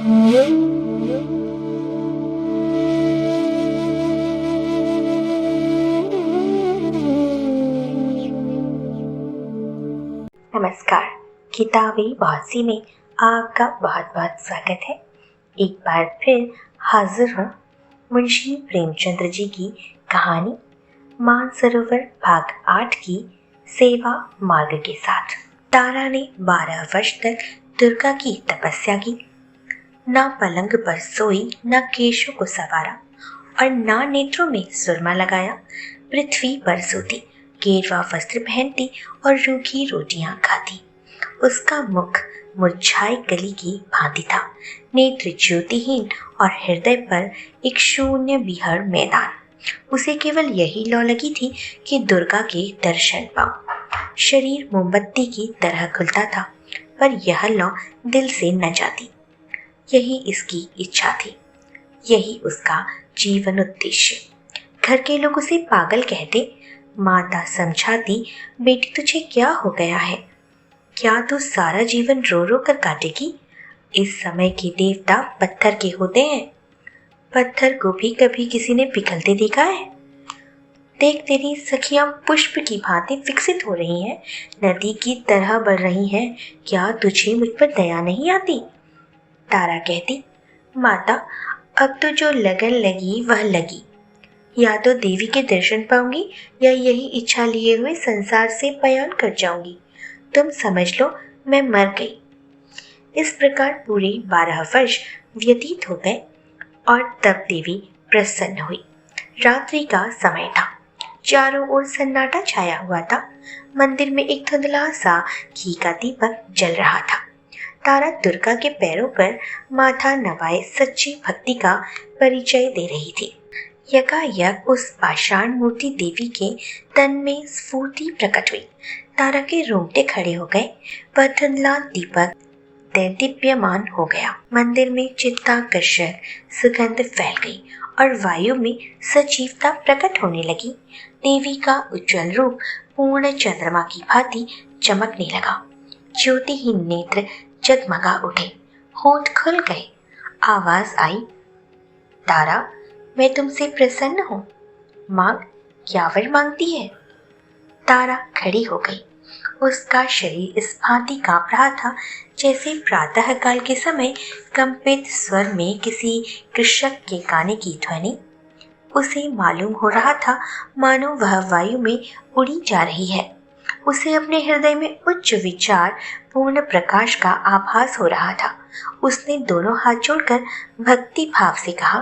नमस्कार। किताबी बाजी में आपका बहुत बहुत स्वागत है। एक बार फिर हाजिर हूँ मुंशी प्रेमचंद्र जी की कहानी मानसरोवर भाग 8 की सेवा मार्ग के साथ। तारा ने 12 वर्ष तक दुर्गा की तपस्या की। ना पलंग पर सोई, ना केशों को संवारा और ना नेत्रों में सुरमा लगाया। पृथ्वी पर सोती, गेरुआ वस्त्र पहनती और रूखी रोटियां खाती। उसका मुख मुरझाई कली की भांति था, नेत्र ज्योतिहीन और हृदय पर एक शून्य बिहड़ मैदान। उसे केवल यही लौ लगी थी कि दुर्गा के दर्शन पाऊं। शरीर मोमबत्ती की तरह खुलता था, पर यह लौ दिल से न जाती। यही इसकी इच्छा थी, यही उसका जीवन उद्देश्य। घर के लोग उसे पागल कहते। माता समझाती, बेटी तुझे क्या हो गया है? क्या तू सारा जीवन रो रो कर काटेगी? इस समय के देवता पत्थर के होते हैं। पत्थर को भी कभी किसी ने पिघलते देखा है? देख, तेरी सखियां पुष्प की भांति विकसित हो रही हैं, नदी की तरह बढ़ रही हैं। क्या तुझे मुझ पर दया नहीं आती? तारा कहती, माता अब तो जो लगन लगी वह लगी। या तो देवी के दर्शन पाऊंगी या यही इच्छा लिए हुए संसार से पयान कर जाऊंगी। तुम समझ लो, मैं मर गई। इस प्रकार पूरे 12 वर्ष व्यतीत हो गए और तब देवी प्रसन्न हुई। रात्रि का समय था, चारों ओर सन्नाटा छाया हुआ था। मंदिर में एक धुंधला सा घी का दीपक जल रहा था। तारा दुर्गा के पैरों पर माथा नवाए सच्ची भक्ति का परिचय दे रही थी। यकायक उस पाषाण मूर्ति देवी के तन में स्फूर्ति प्रकट हुई। तारा के रोंगटे खड़े हो गए। वह धुंधला दीपक दैदीप्यमान हो गया। मंदिर में चित्ताकर्षक सुगंध फैल गई और वायु में सजीवता प्रकट होने लगी। देवी का उज्जवल रूप पूर्ण चंद्रमा की भांति चमकने लगा। ज्योतिहीन नेत्र जगमगा उठे, होंठ खुल गए। आवाज आई, तारा मैं तुमसे प्रसन्न हूँ। मांग, क्या वर मांगती है? तारा खड़ी हो गई। उसका शरीर इस भांति कांप रहा था जैसे प्रातः काल के समय कंपित स्वर में किसी कृषक के गाने की ध्वनि। उसे मालूम हो रहा था मानो वह वायु में उड़ी जा रही है। उसे अपने हृदय में उच्च विचार पूर्ण प्रकाश का आभास हो रहा था। उसने दोनों हाथ जोड़कर भक्ति भाव से कहा,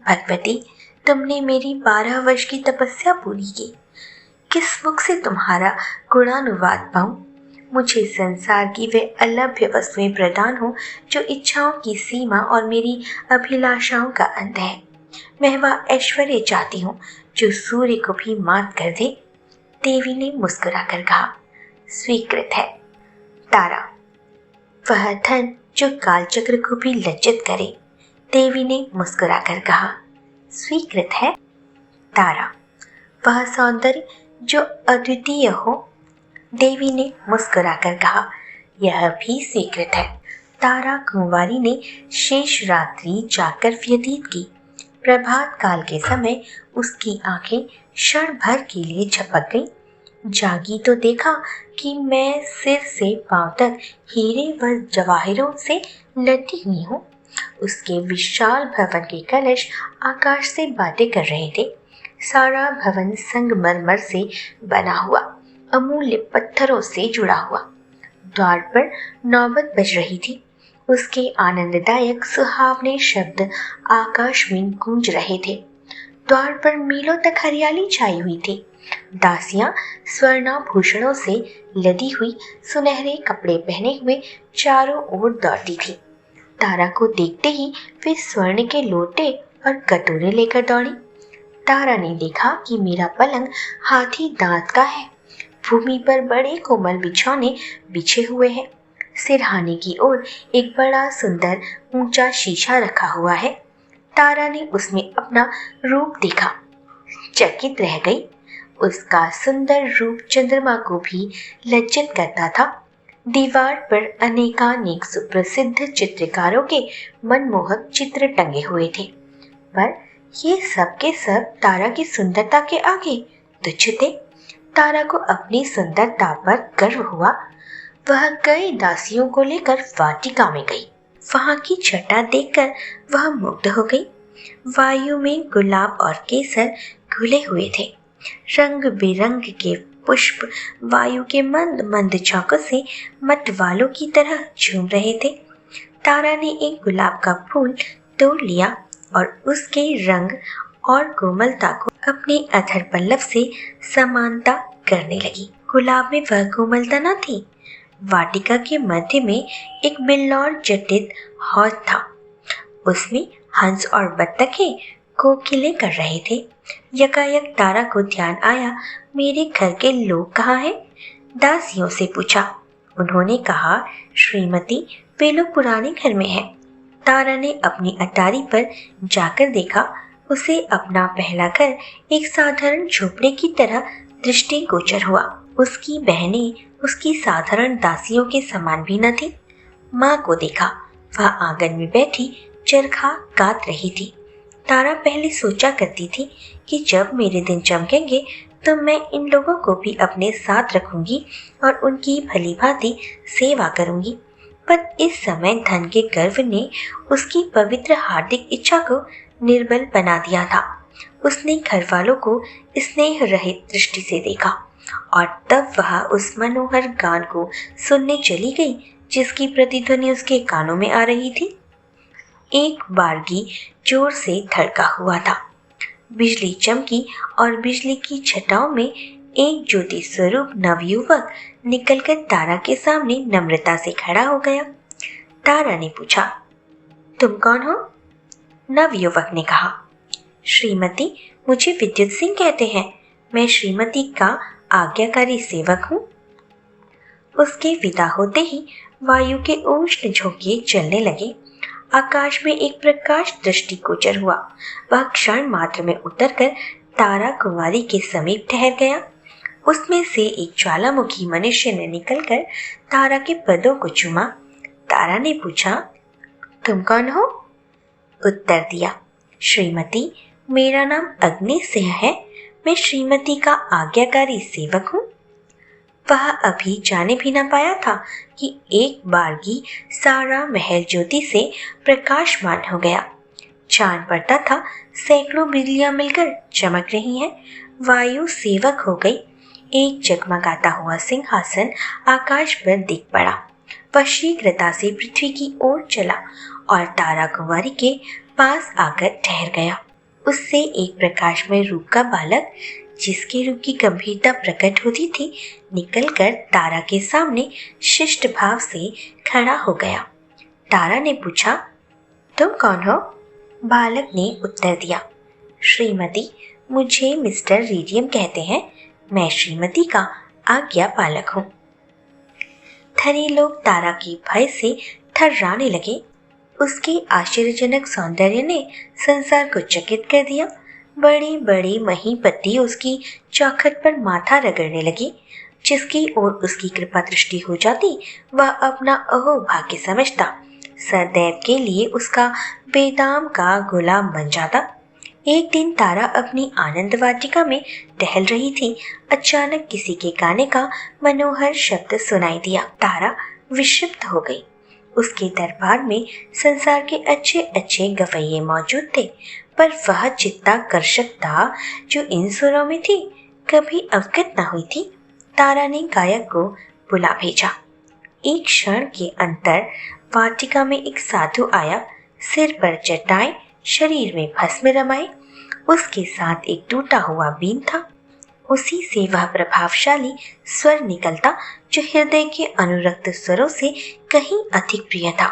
भगवती, तुमने मेरी 12 वर्ष की तपस्या पूरी की। किस मुख से तुम्हारा गुणानुवाद पाऊं? मुझे संसार की वे अलभ्य वस्तुएं प्रदान हो जो इच्छाओं की सीमा और मेरी अभिलाषाओं का अंत है। मैं वह ऐश्वर्य चाहती हूँ जो सूर्य को भी मात कर दे। देवी ने मुस्कुराकर कहा, स्वीकृत है। तारा, वह धन जो कालचक्र को भी लज्जित करे। देवी ने मुस्कुराकर कहा, स्वीकृत है। तारा, वह सौंदर्य जो अद्वितीय हो। देवी ने मुस्कुराकर कहा, यह भी स्वीकृत है। तारा कुंवारी ने शेष रात्रि जाकर व्यतीत की। प्रभात काल के समय उसकी आंखें क्षण भर के लिए झपक गई। जागी तो देखा कि मैं सिर से पांव तक हीरे व जवाहिरों से लदी हुई हूँ। उसके विशाल भवन के कलश आकाश से बातें कर रहे थे। सारा भवन संगमरमर से बना हुआ, अमूल्य पत्थरों से जुड़ा हुआ। द्वार पर नौबत बज रही थी। उसके आनंददायक सुहावने शब्द आकाश में गूंज रहे थे। द्वार पर मीलों तक हरियाली छाई हुई थी। दासियां स्वर्णाभूषणों से लदी हुई सुनहरे कपड़े पहने हुए चारों ओर दौड़ती थी। तारा को देखते ही वे स्वर्ण के लोटे और कटोरे लेकर दौड़ी। तारा ने देखा कि मेरा पलंग हाथी दांत का है। भूमि पर बड़े कोमल बिछौने बिछे हुए हैं। सिरहाने की ओर एक बड़ा सुंदर ऊंचा शीशा रखा हुआ है। तारा ने उसमें अपना रूप देखा, चकित रह गई। उसका सुंदर रूप चंद्रमा को भी लज्जित करता था। दीवार पर अनेकानेक सुप्रसिद्ध चित्रकारों के मनमोहक चित्र टंगे हुए थे, पर ये सब के सब तारा की सुंदरता के आगे तुच्छ थे। तारा को अपनी सुंदरता पर गर्व हुआ। वह कई दासियों को लेकर वाटिका में गई। वहां की छटा देखकर वह मुग्ध हो गई। वायु में गुलाब और केसर घुले हुए थे। रंग बिरंग के पुष्प वायु के मंद मंद झोंकों से मतवालों की तरह झूम रहे थे। तारा ने एक गुलाब का फूल तोड़ लिया और उसके रंग और कोमलता को अपने अधर पल्लव से समानता करने लगी। गुलाब में वह कोमलता न थी। वाटिका के मध्य में एक बिल्लौर जटित हौज था। उसमें हंस और बत्तखें कोकिले कर रहे थे। यकायक तारा को ध्यान आया, मेरे घर के लोग कहाँ हैं? दासियों से पूछा। उन्होंने कहा, श्रीमती, वे लोग पुराने घर में हैं। तारा ने अपनी अटारी पर जाकर देखा। उसे अपना पहला घर एक साधारण झोपड़े की तरह दृष्टिगोचर हुआ। उसकी बहनें उसकी साधारण दासियों के समान भी न थी। माँ को देखा, वह आंगन में बैठी चरखा काट रही थी। तारा पहले सोचा करती थी कि जब मेरे दिन चमकेंगे तो मैं इन लोगों को भी अपने साथ रखूंगी और उनकी भली भांति सेवा करूंगी। पर इस समय धन के गर्व ने उसकी पवित्र हार्दिक इच्छा को निर्बल बना दिया था। उसने घर वालों को स्नेह रहित दृष्टि से देखा और तब वह उस मनोहर गान को सुनने चली गई जिसकी प्रतिध्वनि उसके कानों में आ रही थी। एक बारगी जोर से धड़का हुआ था। बिजली चमकी और बिजली की छटाओं में एक ज्योति स्वरूप नवयुवक निकलकर तारा के सामने नम्रता से खड़ा हो गया। तारा ने पूछा, तुम कौन हो? नवयुवक ने कहा, श्रीमती, मुझे विद्युत सिंह कहते हैं। मैं श्रीमती का आज्ञाकारी सेवक हूँ। उसके विदा होते ही वायु के उष्ण झोंके चलने लगे। आकाश में एक प्रकाश दृष्टिगोचर हुआ। वह क्षण मात्र में उतरकर तारा कुमारी के समीप ठहर गया। उसमें से एक ज्वालामुखी मनुष्य ने निकलकर तारा के पदों को चूमा। तारा ने पूछा, तुम कौन हो? उत्तर दिया, श्रीमती, मेरा नाम अग्नि सिंह है। मैं श्रीमती का आज्ञाकारी सेवक हूँ। वह अभी जाने भी न पाया था कि एक बारगी सारा महल ज्योति से प्रकाशमान हो गया। चांद पड़ता था, सैकड़ों बिजलियां मिलकर चमक रही हैं। वायु सेवक हो गई। एक जगमगाता हुआ सिंहासन आकाश पर दिख पड़ा। वह शीघ्रता से पृथ्वी की ओर चला और तारा कुमारी के पास आकर ठहर गया। उससे एक प्रकाशमय रूप का बालक, जिसके रूप की गंभीरता प्रकट होती थी, निकलकर तारा के सामने शिष्ट भाव से खड़ा हो गया। तारा ने पूछा, तुम कौन हो? बालक ने उत्तर दिया, श्रीमती, मुझे मिस्टर रीडियम कहते हैं। मैं श्रीमती का आज्ञा पालक हूँ। धनी लोग तारा के भय से थर्राने लगे। उसके आश्चर्यजनक सौंदर्य ने संसार को चकित कर दिया। बड़ी बड़ी महीपति उसकी चौखट पर माथा रगड़ने लगी। जिसकी ओर उसकी कृपा दृष्टि हो जाती, वह अपना अहोभाग्य समझता, सदैव के लिए उसका बेदाम का गुलाम बन जाता। एक दिन तारा अपनी आनंद वाटिका में टहल रही थी। अचानक किसी के गाने का मनोहर शब्द सुनाई दिया। तारा विक्षिप्त हो गई। उसके दरबार में संसार के अच्छे अच्छे गवैये मौजूद थे, पर वह चित्ताकर्षकता जो इन सुरों में थी कभी अवगत न हुई थी। तारा ने गायक को बुला भेजा। एक क्षण के अंतर वाटिका में एक साधु आया। सिर पर जटाएं, शरीर में भस्म रमाए। उसके साथ एक टूटा हुआ बीन था। उसी से वह प्रभावशाली स्वर निकलता जो हृदय के अनुरक्त स्वरों से कहीं अधिक प्रिय था।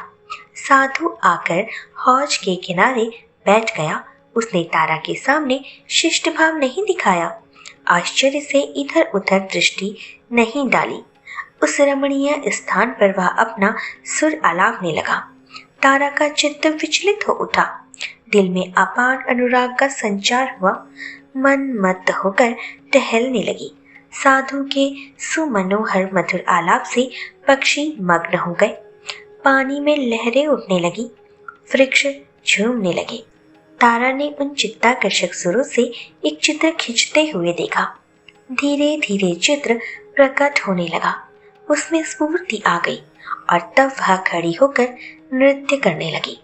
साधु आकर हौज के किनारे बैठ गया। उसने तारा के सामने शिष्ट भाव नहीं दिखाया, आश्चर्य से इधर उधर दृष्टि नहीं डाली। उस रमणीय स्थान पर वह अपना सुर आलापने लगा। तारा का चित्त विचलित हो उठा। दिल में अपार अनुराग का संचार हुआ। मन मत होकर टहलने लगी। साधु के सुमनोहर मधुर आलाप से पक्षी मग्न हो गए। पानी में लहरें उठने लगी, वृक्ष झूमने लगे। तारा ने उन चित्ताकर्षक सुरों से एक चित्र खींचते हुए देखा। धीरे धीरे चित्र प्रकट होने लगा, उसमें स्फूर्ति आ गई और तब वह खड़ी होकर नृत्य करने लगी।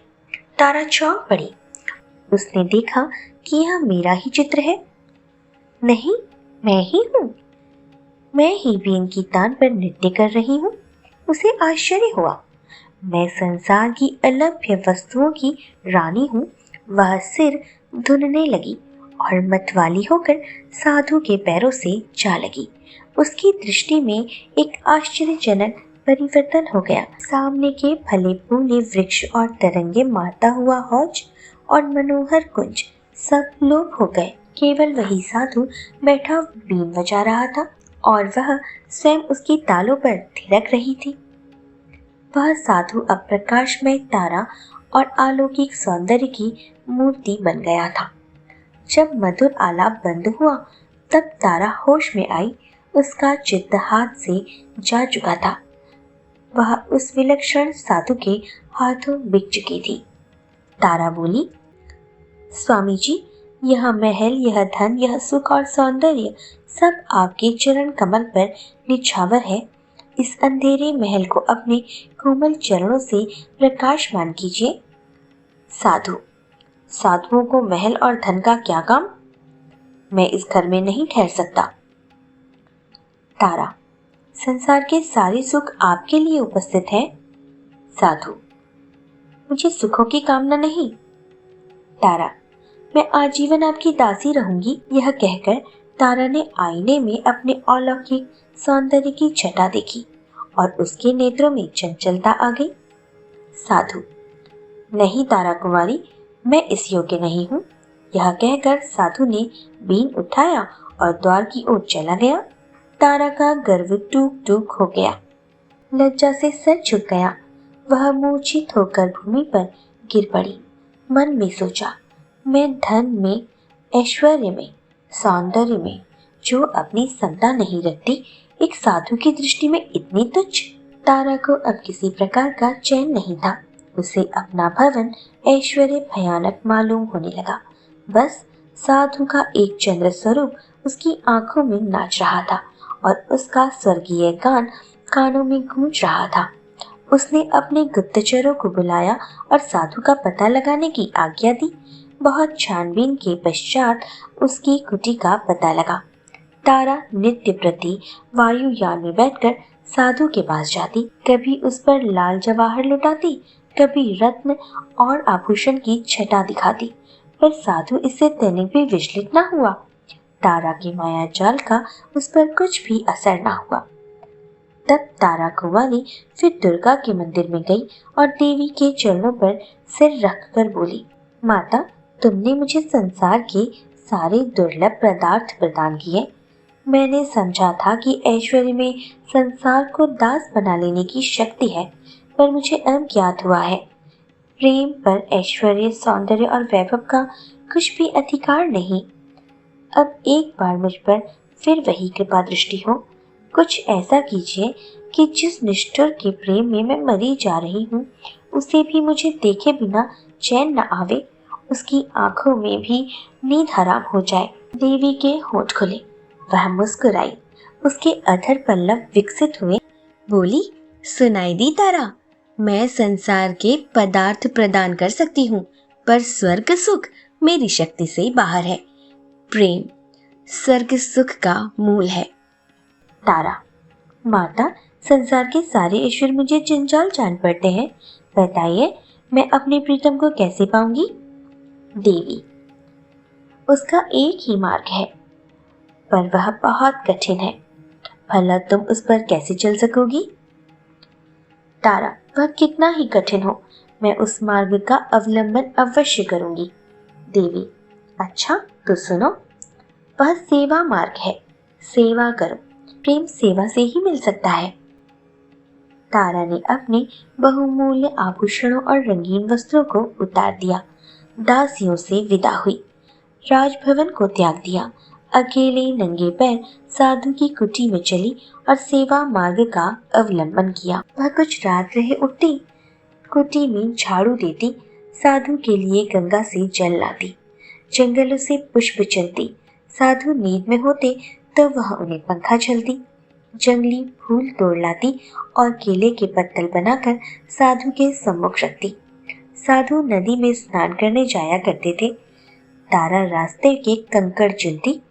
तारा चौंक पड़ी। उसने देखा कि यह मेरा ही चित्र है। नहीं, मैं ही हूँ। मैं ही बीन की तान पर नृत्य कर रही हूँ। उसे आश्चर्य हुआ। मैं संसार की अलभ्य वस्तुओं की रानी हूँ। वह सिर धुनने लगी और मतवाली होकर साधु के पैरों से जा लगी। उसकी दृष्टि में एक आश्चर्यजनक परिवर्तन हो गया। सामने के फले फूले वृक्ष और तरंगे मारता हुआ हौज और मनोहर कुंज सब लोप हो गए। केवल वही साधु बैठा बीन बजा रहा था और वह स्वयं उसकी तालों पर थिरक रही थी। वह साधु अब प्रकाशमय तारा और अलौकिक सौंदर्य की मूर्ति बन गया था। जब मधुर आलाप बंद हुआ तब तारा होश में आई। उसका चित्त हाथ से जा चुका था। वह उस विलक्षण साधु के हाथों बिक चुकी थी। तारा बोली, स्वामी जी, यह महल, यह धन, यह सुख और सौंदर्य सब आपके चरण कमल पर निछावर है। इस अंधेरे महल को अपने कोमल चरणों से प्रकाशमान कीजिए। साधु, साधुओं को महल और धन का क्या काम? मैं इस घर में नहीं ठहर सकता। तारा, संसार के सारे सुख आपके लिए उपस्थित हैं। साधु, मुझे सुखों की कामना नहीं। तारा, मैं आजीवन आपकी दासी रहूंगी। यह कहकर तारा ने आईने में अपने अलौकिक सौंदर्य की छटा देखी और उसके नेत्रों में चंचलता आ गई। साधु, नहीं तारा कुमारी, मैं इस योग्य नहीं हूँ। यह कहकर साधु ने बीन उठाया और द्वार की ओर चला गया। तारा का गर्व टूक टूक हो गया, लज्जा से सर झुक गया। वह मूर्छित होकर भूमि पर गिर पड़ी। मन में सोचा, मैं धन में, ऐश्वर्य में, सौंदर्य में जो अपनी समता नहीं रखती, एक साधु की दृष्टि में इतनी तुच्छ। तारा को अब किसी प्रकार का चैन नहीं था। उसे अपना भवन ऐश्वर्य भयानक मालूम होने लगा। बस साधु का एक चंद्र स्वरूप उसकी आंखों में नाच रहा था और उसका स्वर्गीय गान कानों में गूंज रहा था। उसने अपने गुप्तचरों को बुलाया और साधु का पता लगाने की आज्ञा दी। बहुत छानबीन के पश्चात उसकी कुटी का पता लगा। तारा नित्य प्रति वायुयान में बैठकर साधु के पास जाती, कभी उस पर लाल जवाहर लुटाती, कभी रत्न और आभूषण की छटा दिखाती, पर साधु इससे तनिक भी विचलित न हुआ। तारा की माया जाल का उस पर कुछ भी असर न हुआ। तब तारा कुंवारी फिर दुर्गा के मंदिर में गई और देवी के चरणों पर सिर रखकर बोली, माता, तुमने मुझे संसार के सारे दुर्लभ पदार्थ प्रदान किए। मैंने समझा था कि ऐश्वर्य में संसार को दास बना लेने की शक्ति है, पर मुझे अब ज्ञात हुआ है, प्रेम पर ऐश्वर्य, सौंदर्य और वैभव का कुछ भी अधिकार नहीं। अब एक बार मुझ पर फिर वही कृपा दृष्टि हो। कुछ ऐसा कीजिए कि जिस निष्ठुर के प्रेम में मैं मरी जा रही हूँ, उसे भी मुझे देखे बिना चैन न आवे, उसकी आंखों में भी नींद हराम हो जाए। देवी के होंठ खुले, वह मुस्कुराई, उसके अधर पल्लव विकसित हुए। बोली, सुनाई दी तारा, मैं संसार के पदार्थ प्रदान कर सकती हूँ, पर स्वर्ग सुख मेरी शक्ति से बाहर है। प्रेम स्वर्ग सुख का मूल है। तारा, माता, संसार के सारे ईश्वर मुझे जंजाल जान पड़ते हैं। बताइए, मैं अपने प्रीतम को कैसे पाऊंगी? देवी, उसका एक ही मार्ग है, पर वह बहुत कठिन है। भला तुम उस पर कैसे चल सकोगी? तारा, वह कितना ही कठिन हो, मैं उस मार्ग का अवलंबन अवश्य करूंगी। देवी, अच्छा तो सुनो, वह सेवा मार्ग है। सेवा करो, प्रेम सेवा से ही मिल सकता है। तारा ने अपने बहुमूल्य आभूषणों और रंगीन वस्त्रों को उतार दिया, दासियों से विदा हुई, राजभवन को त्याग दिया, अकेले नंगे पैर साधु की कुटी में चली और सेवा मार्ग का अवलंबन किया। वह कुछ रात रहे उठती, कुटी में झाड़ू देती, साधु के लिए गंगा से जल लाती, जंगलों से पुष्प चलती। साधु नींद में होते तो वह उन्हें पंखा झलती, जंगली फूल तोड़ लाती और केले के पत्तल बनाकर साधु के सम्मुख रखती। साधु नदी में स्नान करने जाया करते थे। तारा रास्ते के कंकड़ चुनती,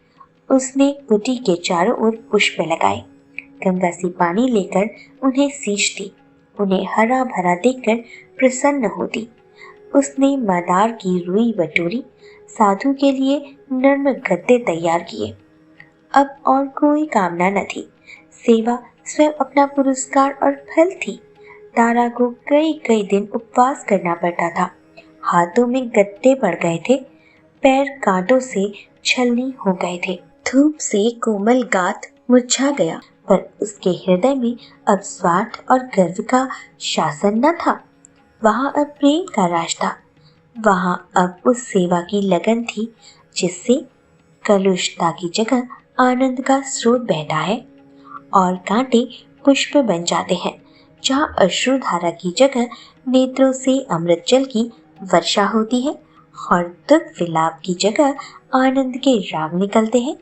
उसने कुटी के चारों ओर पुष्प लगाए, गंगा से पानी लेकर उन्हें सींचती, उन्हें हरा भरा देखकर प्रसन्न होती। उसने मदार की रुई बटोरी, साधु के लिए नर्म गद्दे तैयार किए। अब और कोई कामना न थी, सेवा स्वयं अपना पुरस्कार और फल थी। तारा को कई कई दिन उपवास करना पड़ता था, हाथों में गत्ते पड़ गए थे, पैर कांटों से छलनी हो गए थे, धूप से कोमल गात मुरझा गया, पर उसके हृदय में अब स्वार्थ और गर्व का शासन न था। वहां अब प्रेम का राज था, वहां अब उस सेवा की लगन थी जिससे कलुषता की जगह आनंद का स्रोत बहता है और कांटे पुष्प बन जाते हैं। जहाँ अश्रुधारा की जगह नेत्रों से अमृत जल की वर्षा होती है और दुख विलाप की जगह आनंद के राग निकलते हैं।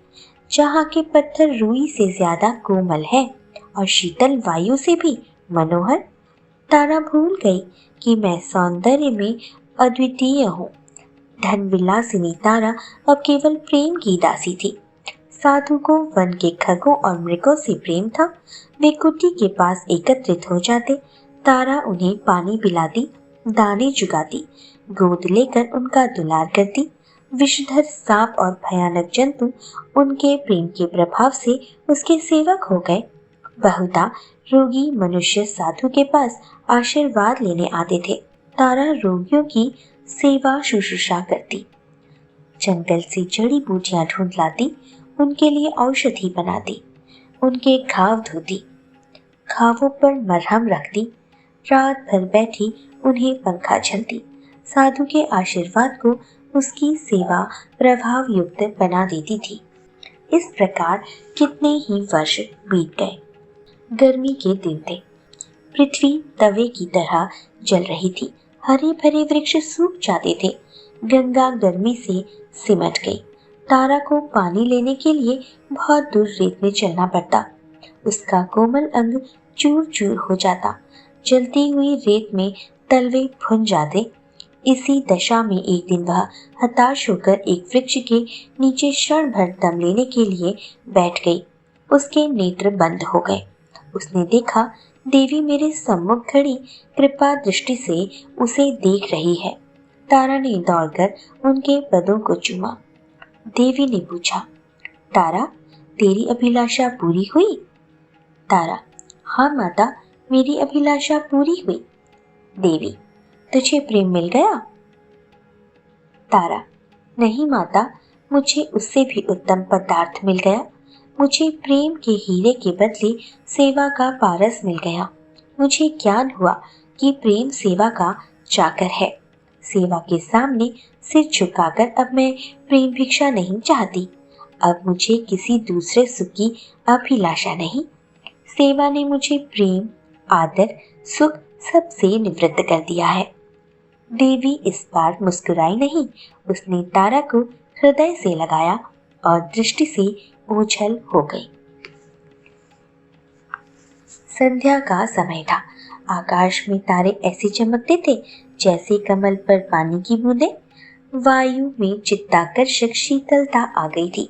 जहाँ के पत्थर रुई से ज्यादा कोमल है और शीतल वायु से भी मनोहर। तारा भूल गई कि मैं सौंदर्य में अद्वितीय हूँ। धन विलासिनी तारा अब केवल प्रेम की दासी थी। साधु को वन के खगों और मृगों से प्रेम था। वे कुटी के पास एकत्रित हो जाते, तारा उन्हें पानी पिलाती, दाने चुगाती, गोद लेकर उनका दुलार करती। विषधर सांप और भयानक जंतु उनके प्रेम के प्रभाव से उसके सेवक हो गए। बहुधा रोगी मनुष्य साधु के पास आशीर्वाद लेने आते थे। तारा रोगियों की सेवा शुश्रूषा करती, जंगल से जड़ी बूटियां ढूंढ लाती, उनके लिए औषधि बनाती, उनके घाव धोती, घावों पर मरहम रखती, रात भर बैठी उन्हें पंखा झलती। साधु के आशीर्वाद को उसकी सेवा प्रभाव युक्त बना देती थी। इस प्रकार कितने ही वर्ष बीत गए। गर्मी के दिन थे, पृथ्वी तवे की तरह जल रही थी, हरे भरे वृक्ष सूख जाते थे, गंगा गर्मी से सिमट गई। तारा को पानी लेने के लिए बहुत दूर रेत में चलना पड़ता, उसका कोमल अंग चूर चूर हो जाता, जलती हुई रेत में तलवे भुन जाते। इसी दशा में एक दिन वह हताश होकर एक वृक्ष के नीचे क्षण भर दम लेने के लिए बैठ गई। उसके नेत्र बंद हो गए। उसने देखा देवी मेरे सम्मुख खड़ी कृपा दृष्टि से उसे देख रही है। तारा ने दौड़कर उनके पदों को चूमा। देवी ने पूछा, तारा, तेरी अभिलाषा पूरी हुई? तारा, हाँ माता, मेरी अभिलाषा पूरी हुई। देवी, तुझे प्रेम मिल गया? तारा, नहीं माता, मुझे उससे भी उत्तम पदार्थ मिल गया। मुझे प्रेम के हीरे के बदले सेवा का पारस मिल गया। मुझे ज्ञान हुआ कि प्रेम सेवा का चाकर है। सेवा के सामने सिर झुकाकर अब मैं प्रेम भिक्षा नहीं चाहती। अब मुझे किसी दूसरे सुख की अभिलाषा नहीं। सेवा ने मुझे प्रेम, आदर, सुख सबसे निवृत्त कर दिया है। देवी इस बार मुस्कुराई नहीं, उसने तारा को हृदय से लगाया और दृष्टि से ओझल हो गई। संध्या का समय था। आकाश में तारे ऐसे चमकते थे जैसे कमल पर पानी की बूंदें। वायु में चित्ताकर्षक शीतलता आ गई थी।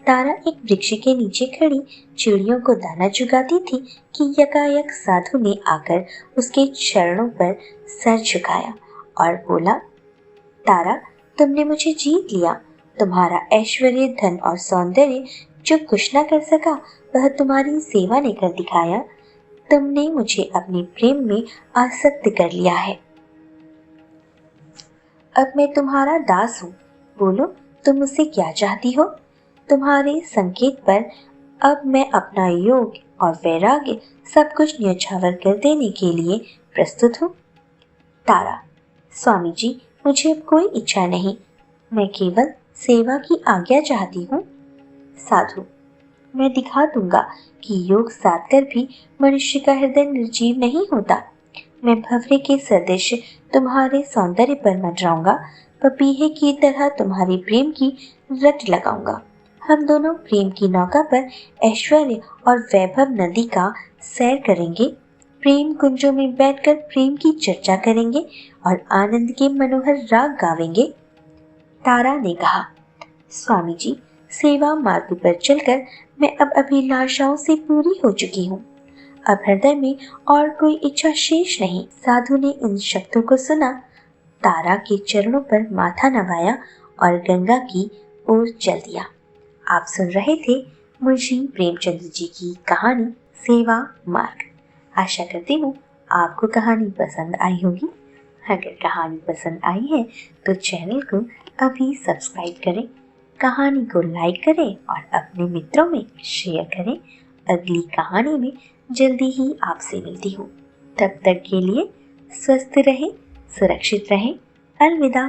तारा एक वृक्ष के नीचे खड़ी चिड़ियों को दाना चुगाती थी कि यकायक साधु ने आकर उसके चरणों पर सर झुकाया और बोला, तारा, तुमने मुझे जीत लिया। तुम्हारा ऐश्वर्य, धन और सौंदर्य जो कुछ न कर सका वह तुम्हारी सेवा ने कर दिखाया। तुमने मुझे अपने प्रेम में आसक्त कर लिया है। अब मैं तुम्हारा दास हूँ। बोलो, तुम मुझसे क्या चाहती हो? तुम्हारे संकेत पर अब मैं अपना योग और वैराग्य सब कुछ न्यौछावर कर देने के लिए प्रस्तुत हूँ। तारा, स्वामी जी, मुझे अब कोई इच्छा नहीं, मैं केवल सेवा की आज्ञा चाहती हूँ। साधु, मैं दिखा दूंगा कि योग साध कर भी मनुष्य का हृदय निर्जीव नहीं होता। मैं भंवरे के सदृश तुम्हारे सौंदर्य पर मंडराऊंगा, पपीहे की तरह तुम्हारे प्रेम की रट लगाऊंगा। हम दोनों प्रेम की नौका पर ऐश्वर्य और वैभव नदी का सैर करेंगे, प्रेम कुंजों में बैठकर प्रेम की चर्चा करेंगे और आनंद के मनोहर राग गावेंगे। तारा ने कहा, स्वामी जी, सेवा मार्ग पर चलकर मैं अब अभिलाषाओं से पूरी हो चुकी हूँ। अब हृदय में और कोई इच्छा शेष नहीं। साधु ने इन शब्दों को सुना, तारा के चरणों पर माथा नवाया और गंगा की ओर चल दिया। आप सुन रहे थे मुंशी प्रेमचंद्र जी की कहानी सेवा मार्ग। आशा करती हूँ आपको कहानी पसंद आई होगी। अगर कहानी पसंद आई है तो चैनल को अभी सब्सक्राइब करें, कहानी को लाइक करें और अपने मित्रों में शेयर करें। अगली कहानी में जल्दी ही आपसे मिलती हूँ। तब तक के लिए स्वस्थ रहें, सुरक्षित रहें। अलविदा।